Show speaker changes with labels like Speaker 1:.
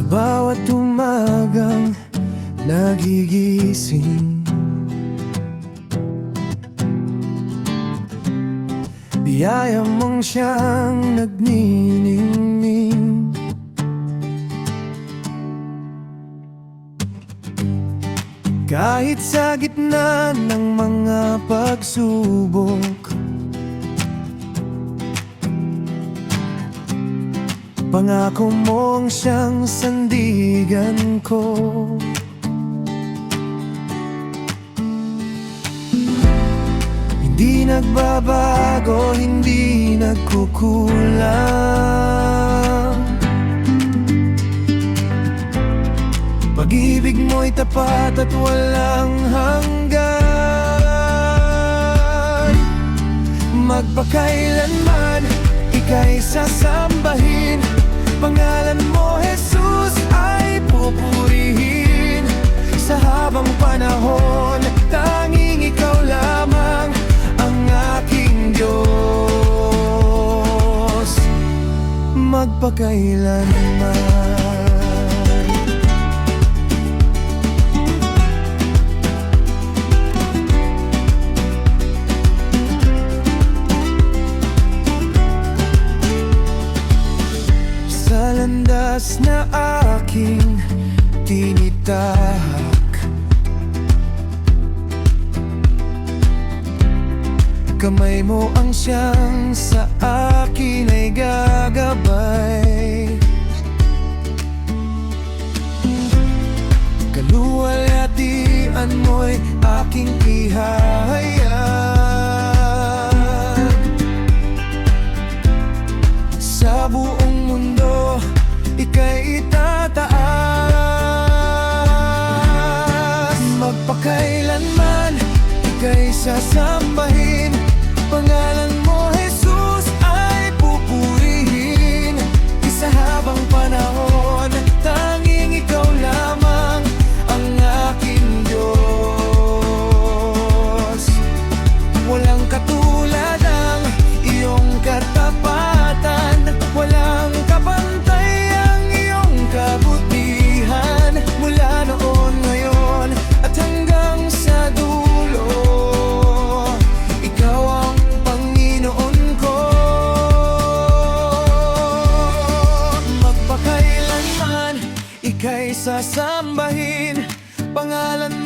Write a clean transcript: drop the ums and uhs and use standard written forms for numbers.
Speaker 1: bawat umagang nagigising, biyaya mong siyang nagniningning. Kahit sa gitna ng mga pagsubok, pangako mong siyang sandigan ko. Hindi nagbabago, hindi nagkukulang. Pag-ibig mo'y tapat at walang hanggan. Magpakailanman ika'y sasambahin, pangalan mo Jesus ay pupurihin. Sa habang panahon, tanging ikaw lamang ang aking Diyos. Magpakailanman. Landas na aking tinitahak, kamay mo ang siyang sa akin ay gagabay. Kaluwalhatian mo'y aking ihahayag. Sa buong mundo ika'y itataas. Magpakailanman ika'y sasambahin, pangalan mo Jesus ay pupurihin. Sa habang panahon, tanging ikaw lamang ang aking Diyos. Walang katulad ang iyong katapatan, walang kapantay ang iyong kabutihan. Mula noon, ngayon at hanggang sa dulo, ikaw ang Panginoon ko. Magpakailanman ika'y sasambahin, pangalan